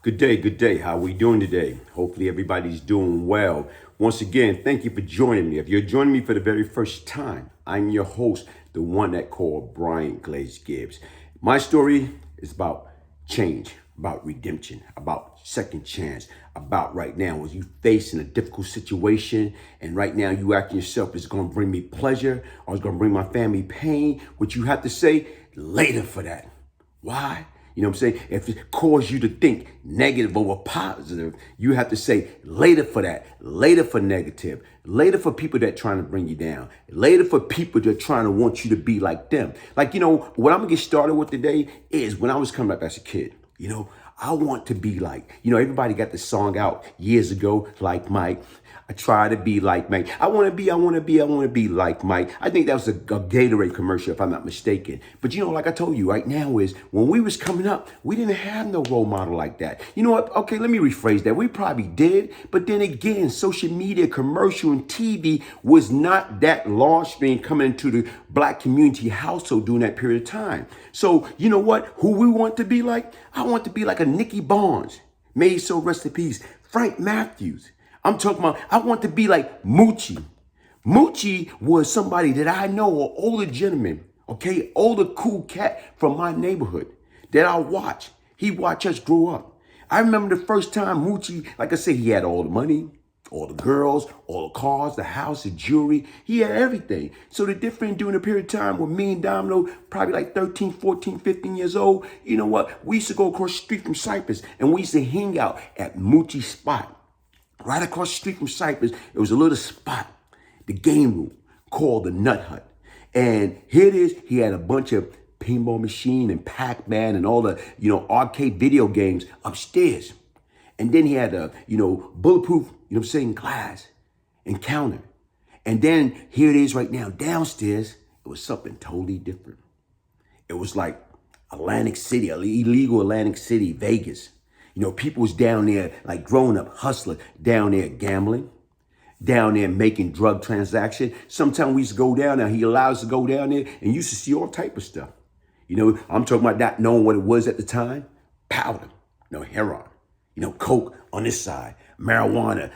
Good day, good day. How are we doing today? Hopefully everybody's doing well. Once again, thank you for joining me. If you're joining me for the very first time, I'm your host, the one that called Brian Glaze Gibbs. My story is about change, about redemption, about second chance, about right now was you facing a difficult situation and right now you asking yourself, is it going to bring me pleasure or is it going to bring my family pain? What you have to say later for that. Why? You know what I'm saying? If it caused you to think negative over positive, you have to say later for that, later for negative, later for people that trying to bring you down, later for people that trying to want you to be like them. Like, what I'm gonna get started with today is when I was coming up as a kid, I want to be like, everybody got this song out years ago, like Mike. I try to be like Mike. I want to be like Mike. I think that was a Gatorade commercial, if I'm not mistaken. But like I told you right now is when we was coming up, we didn't have no role model like that. You know what? Okay, let me rephrase that. We probably did. But then again, social media, commercial, and TV was not that large thing coming into the black community household during that period of time. So you know what? Who we want to be like? I want to be like a Nicky Barnes. May so rest in peace. Frank Matthews. I'm talking about, I want to be like Moochie. Moochie was somebody that I know, an older gentleman, okay, older cool cat from my neighborhood that I watch. He watched us grow up. I remember the first time Moochie, like I said, he had all the money, all the girls, all the cars, the house, the jewelry. He had everything. So the difference during the period of time with me and Domino, probably like 13, 14, 15 years old, you know what? We used to go across the street from Cypress and we used to hang out at Moochie's spot. Right across the street from Cypress, it was a little spot, the game room called the Nut Hut. And here it is, he had a bunch of pinball machine and Pac-Man and all the, arcade video games upstairs. And then he had a, bulletproof, glass and counter. And then here it is right now, downstairs, it was something totally different. It was like Atlantic City, illegal Atlantic City, Vegas. People was down there like growing up, hustling, down there gambling, down there making drug transactions. Sometimes we used to go down there. He allowed us to go down there and used to see all type of stuff. I'm talking about not knowing what it was at the time. Powder, heroin, coke on this side, marijuana,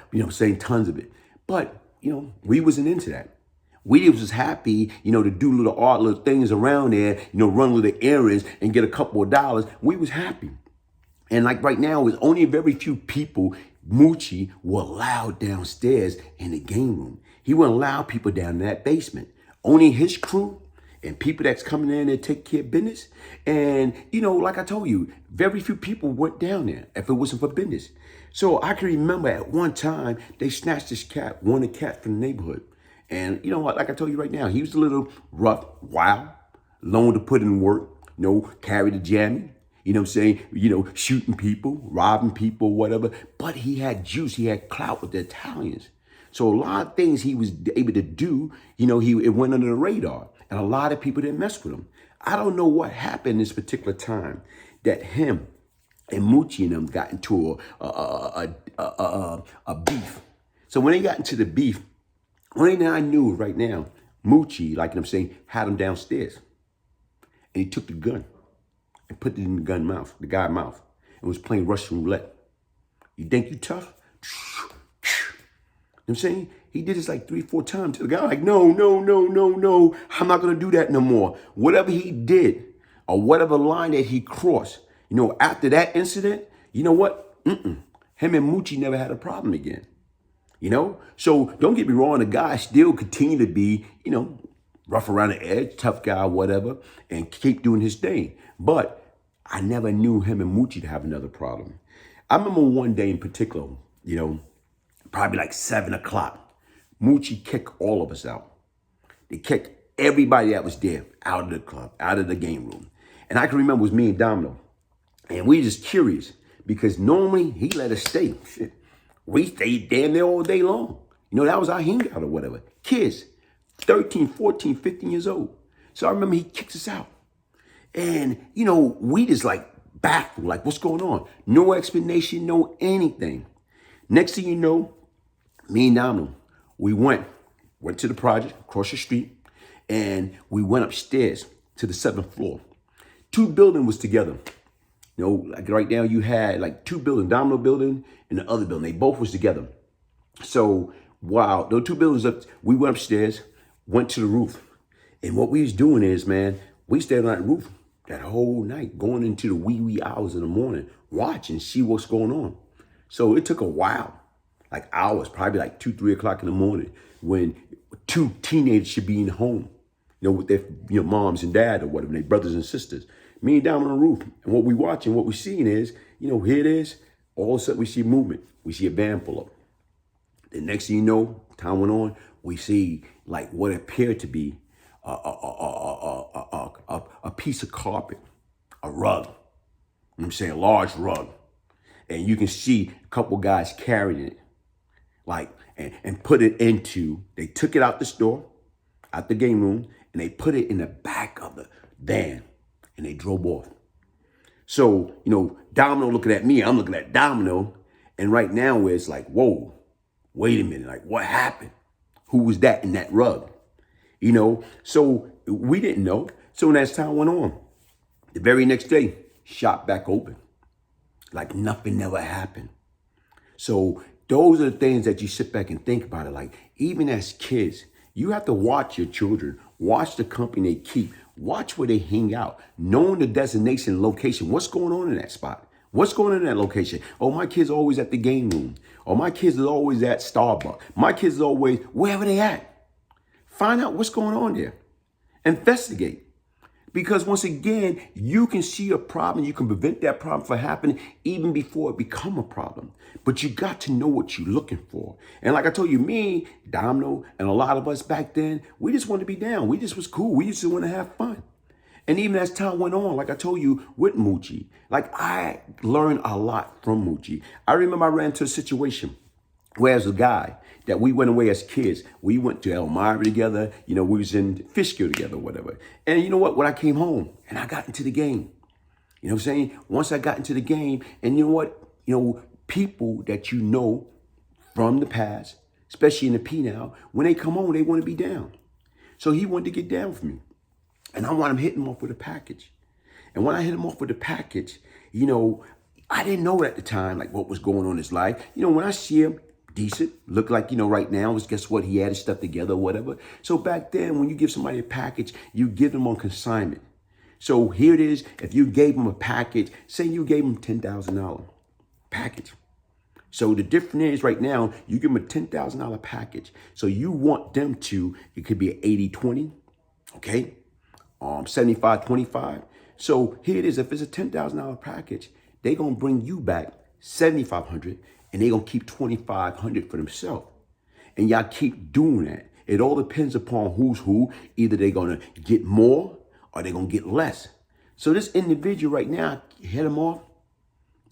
tons of it. But, we wasn't into that. We was just happy, to do little art, little things around there, run little errands and get a couple of dollars. We was happy. And like right now, it's only very few people, Moochie, were allowed downstairs in the game room. He wouldn't allow people down in that basement. Only his crew and people that's coming in and take care of business. And, like I told you, very few people went down there if it wasn't for business. So I can remember at one time, they snatched this cat, one of the cats from the neighborhood. And you know what, like I told you right now, he was a little rough, wild, known to put in work, carry the jammy. Shooting people, robbing people, whatever. But he had juice, he had clout with the Italians. So a lot of things he was able to do, it went under the radar. And a lot of people didn't mess with him. I don't know what happened this particular time that him and Moochie and them got into a beef. So when they got into the beef, only thing I knew right now, Moochie, like I'm saying, had him downstairs. And he took the gun and put it in the guy's mouth, and was playing Russian roulette. You think you tough? You know what I'm saying? He did this like 3, 4 times. The guy like, no, I'm not gonna do that no more. Whatever he did, or whatever line that he crossed, after that incident, you know what? Him and Moochie never had a problem again. So don't get me wrong, the guy still continued to be, rough around the edge, tough guy, whatever, and keep doing his thing. But I never knew him and Moochie to have another problem. I remember one day in particular, probably like 7 o'clock, Moochie kicked all of us out. They kicked everybody that was there out of the club, out of the game room. And I can remember it was me and Domino. And we just curious because normally he let us stay. Shit. We stayed damn there all day long. That was our hangout or whatever. Kids, 13, 14, 15 years old. So I remember he kicks us out. And, we just like baffled, like what's going on? No explanation, no anything. Next thing you know, me and Domino, we went to the project across the street and we went upstairs to the 7th floor. 2 buildings was together. You know, like right now you had like two buildings, Domino building and the other building. They both was together. So wow, those two buildings up, we went upstairs, went to the roof. And what we was doing is, man, we stayed on that roof that whole night, going into the wee hours in the morning, watching, see what's going on. So it took a while, like hours, probably like 2, 3 o'clock in the morning, when two teenagers should be in home, you know, with their moms and dad or whatever, their brothers and sisters. Me and down on the roof. And what we watching, what we seeing is, here it is. All of a sudden we see movement. We see a van pull up. The next thing you know, time went on, we see like what appeared to be a piece of carpet, a rug. You know what I'm saying, a large rug. And you can see a couple guys carrying it, like, and put it into, they took it out the store, out the game room, and they put it in the back of the van, and they drove off. So, Domino looking at me, I'm looking at Domino, and right now it's like, whoa, wait a minute, like what happened? Who was that in that rug? So we didn't know. So as time went on, the very next day, shop back open. Like nothing never happened. So those are the things that you sit back and think about it. Like even as kids, you have to watch your children, watch the company they keep, watch where they hang out, knowing the destination, location, what's going on in that spot. What's going on in that location? Oh, my kids are always at the game room. Or my kids are always at Starbucks. My kids are always wherever they at. Find out what's going on there. Investigate. Because once again, you can see a problem. You can prevent that problem from happening even before it become a problem. But you got to know what you're looking for. And like I told you, me, Domino, and a lot of us back then, we just wanted to be down. We just was cool. We just want to have fun. And even as time went on, like I told you with Moochie, like I learned a lot from Moochie. I remember I ran into a situation where as a guy that we went away as kids, we went to Elmira together, we was in Fishkill together, whatever. And you know what, when I came home and I got into the game, you know what I'm saying? Once I got into the game, and you know what, people that you know from the past, especially in the P now, when they come home, they want to be down. So he wanted to get down for me. And I want him hitting him off with a package. And when I hit him off with a package, I didn't know at the time, like what was going on in his life. When I see him, decent, look like, right now, is guess what? He had his stuff together or whatever. So back then, when you give somebody a package, you give them on consignment. So here it is. If you gave them a package, say you gave them $10,000 package. So the difference is right now, you give them a $10,000 package. So you want them to, it could be an 80-20, okay? 75-25. So here it is. If it's a $10,000 package, they're going to bring you back $7,500 and they're going to keep $2,500 for themselves. And y'all keep doing that. It all depends upon who's who. Either they're going to get more or they're going to get less. So this individual right now, hit him off.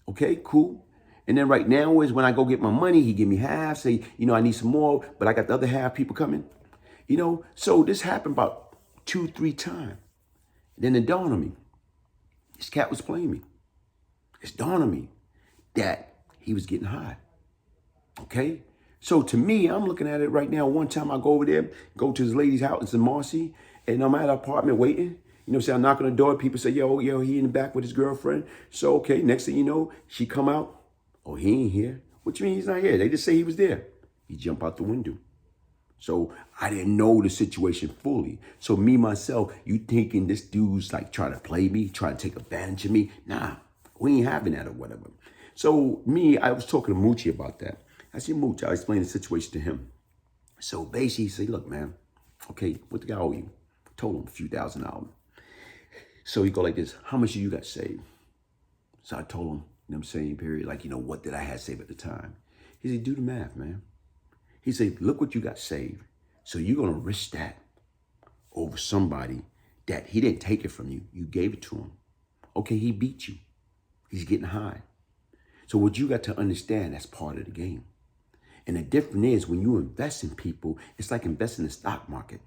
Okay, cool. And then right now is when I go get my money, he give me half, say, I need some more, but I got the other half people coming. So this happened about 2-3 times. Then it dawned on me, this cat was playing me. It's dawned on me that he was getting high. Okay? So to me, I'm looking at it right now. One time I go over there, go to this lady's house in Marcy, and I'm at her apartment waiting. I knock on the door, people say, yo, he in the back with his girlfriend. So, okay, next thing you know, she come out. Oh, he ain't here. What you mean he's not here? They just say he was there. He jump out the window. So I didn't know the situation fully. So me, myself, you thinking this dude's like trying to play me, trying to take advantage of me? Nah, we ain't having that or whatever. So me, I was talking to Moochie about that. I said, Moochie, I explained the situation to him. So basically he said, look, man, okay, what the guy owe you? Told him a few $1,000s. So he go like this, how much do you got saved? So I told him, I'm saying, period, like, what did I have saved at the time? He said, do the math, man. He said, look what you got saved. So you're going to risk that over somebody that he didn't take it from you. You gave it to him. Okay, he beat you. He's getting high. So what you got to understand, that's part of the game. And the difference is when you invest in people, it's like investing in the stock market.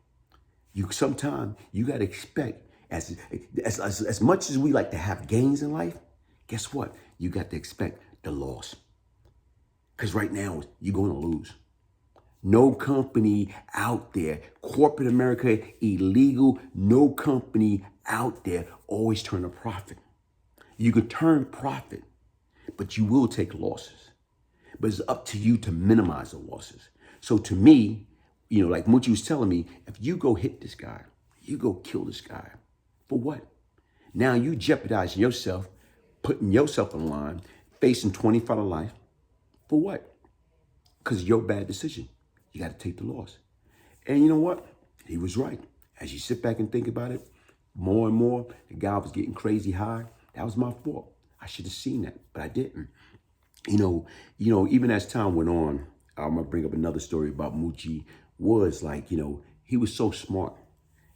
Sometimes you got to expect, as much as we like to have gains in life, guess what? You got to expect the loss. Because right now, you're going to lose. No company out there, corporate America, illegal, no company out there always turn a profit. You can turn profit, but you will take losses. But it's up to you to minimize the losses. So to me, like Moochie was telling me, if you go hit this guy, you go kill this guy, for what? Now you jeopardizing yourself, putting yourself in line, facing 25 to life, for what? Because of your bad decision. You got to take the loss. And you know what? He was right. As you sit back and think about it, more and more, the guy was getting crazy high. That was my fault. I should have seen that, but I didn't. Even as time went on, I'm gonna bring up another story about Moochie. Was like, he was so smart.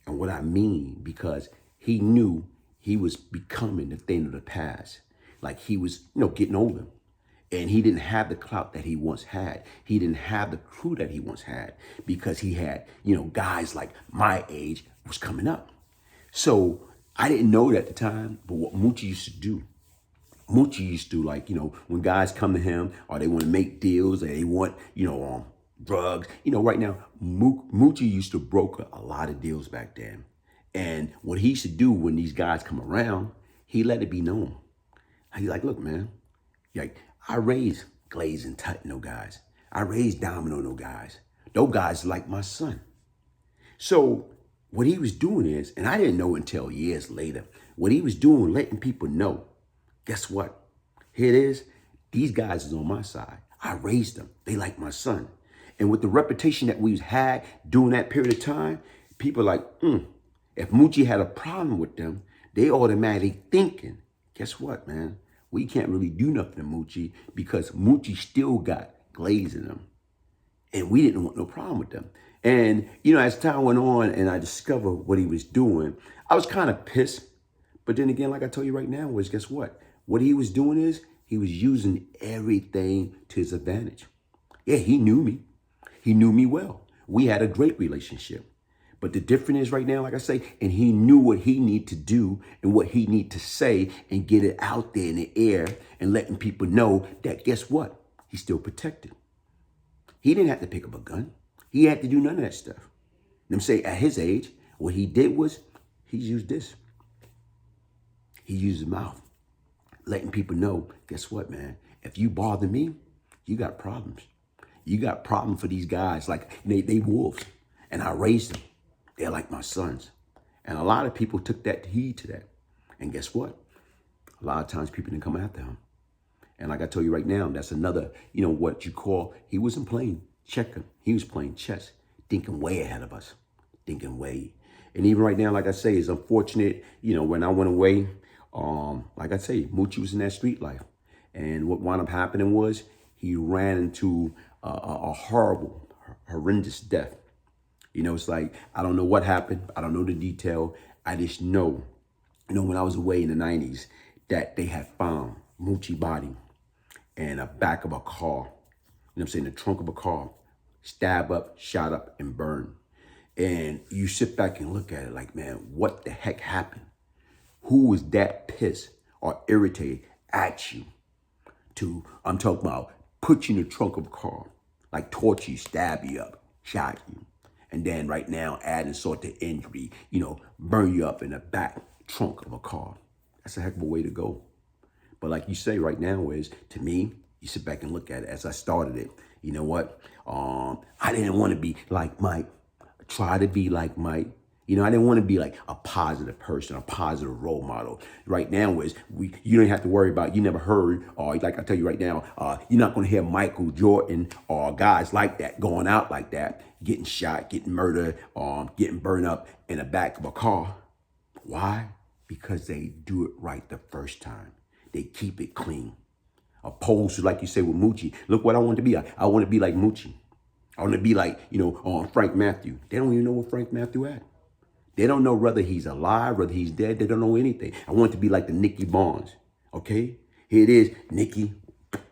And what I mean, because he knew he was becoming the thing of the past. Like he was, getting older. And he didn't have the clout that he once had. He didn't have the crew that he once had because he had, guys like my age was coming up. So I didn't know it at the time, but what Moochie used to do, Moochie used to when guys come to him or they want to make deals or they want, drugs, right now, Moochie used to broker a lot of deals back then. And what he used to do when these guys come around, he let it be known. He's like, look, man, I raised Glaze and no guys. I raised Domino no guys. Those guys like my son. So what he was doing is, and I didn't know until years later, what he was doing, letting people know, guess what? Here it is. These guys is on my side. I raised them. They like my son. And with the reputation that we've had during that period of time, people like, if Moochie had a problem with them, they automatically thinking, guess what, man? We can't really do nothing to Moochie because Moochie still got Glaze in them. And we didn't want no problem with them. And, as time went on and I discovered what he was doing, I was kind of pissed. But then again, like I told you right now, was guess what? What he was doing is he was using everything to his advantage. Yeah, he knew me. He knew me well. We had a great relationship. But the difference is right now, like I say, and he knew what he needed to do and what he needed to say and get it out there in the air and letting people know that guess what? He's still protected. He didn't have to pick up a gun. He had to do none of that stuff. Them say at his age, what he did was he used this. He used his mouth, letting people know, guess what, man? If you bother me, you got problems. You got problems for these guys. Like they wolves. And I raised them. They're like my sons. And a lot of people took that heed to that. And guess what? A lot of times people didn't come after him. And like I told you right now, that's another, what you call, he wasn't playing checker. He was playing chess, thinking way ahead of us, thinking way. And even right now, like I say, it's unfortunate, when I went away, like I say, Moochie was in that street life. And what wound up happening was he ran into a horrible, horrendous death. It's like, I don't know what happened. I don't know the detail. I just know, when I was away in the 90s, that they had found Moochie body in the back of a car. The trunk of a car, stab up, shot up, and burned. And you sit back and look at it like, man, what the heck happened? Who was that pissed or irritated at you I'm talking about, put you in the trunk of a car, like torture you, stab you up, shot you. And then right now, add insult to injury, burn you up in the back trunk of a car. That's a heck of a way to go. But like you say right now is, to me, you sit back and look at it as I started it. You know what? I didn't want to be like Mike. Try to be like Mike. I didn't want to be like a positive person, a positive role model. Right now is you don't have to worry about, you never heard, or like I tell you right now, you're not going to hear Michael Jordan or guys like that going out like that, getting shot, getting murdered, getting burned up in the back of a car. Why? Because they do it right the first time. They keep it clean. Opposed to, like you say with Moochie, look what I want to be. I want to be like Moochie. I want to be like, Frank Matthew. They don't even know what Frank Matthew at. They don't know whether he's alive, whether he's dead. They don't know anything. I want to be like the Nicky Barnes, okay? Here it is, Nicky,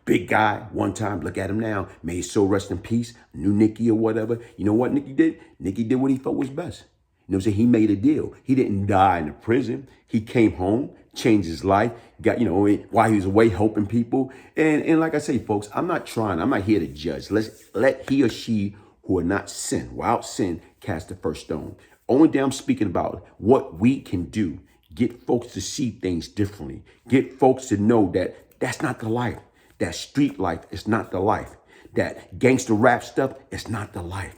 big guy, one time. Look at him now. May his soul rest in peace. New Nicky or whatever. You know what Nicky did? Nicky did what he thought was best. You know what I'm saying? He made a deal. He didn't die in the prison. He came home, changed his life, got, while he was away helping people. And like I say, folks, I'm not here to judge. Let's let he or she who are not sin, without sin, cast the first stone. Only thing I'm speaking about what we can do, Get folks to see things differently. Get folks to know that that's not the life. That street life is not the life. That gangster rap stuff is not the life.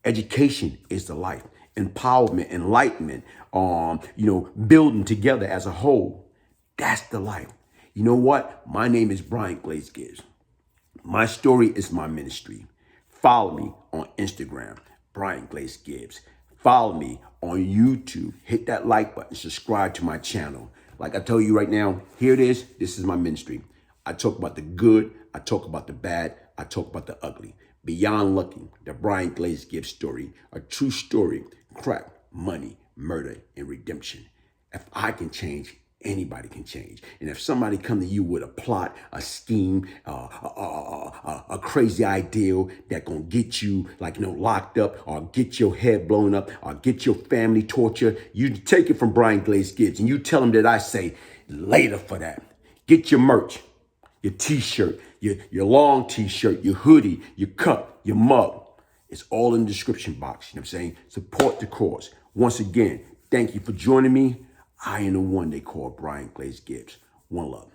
Education is the life. Empowerment, enlightenment, building together as a whole. That's the life. You know what? My name is Glaze Gibbs. My story is my ministry. Follow me on Instagram, Glaze Gibbs. Follow me on YouTube. Hit that like button. Subscribe to my channel. Like I tell you right now, here it is. This is my ministry. I talk about the good. I talk about the bad. I talk about the ugly. Beyond Lucky, the Glaze Gibbs story. A true story. Crack, money, murder, and redemption. If I can change, anybody can change. And if somebody come to you with a plot, a scheme, a crazy ideal that gonna get you locked up or get your head blown up or get your family tortured, you take it from Glaze Gibbs and you tell them that I say later for that. Get your merch, your t-shirt, your long t-shirt, your hoodie, your cup, your mug. It's all in the description box. You know what I'm saying? Support the cause. Once again, thank you for joining me. I am the one they call Glaze Gibbs. One love.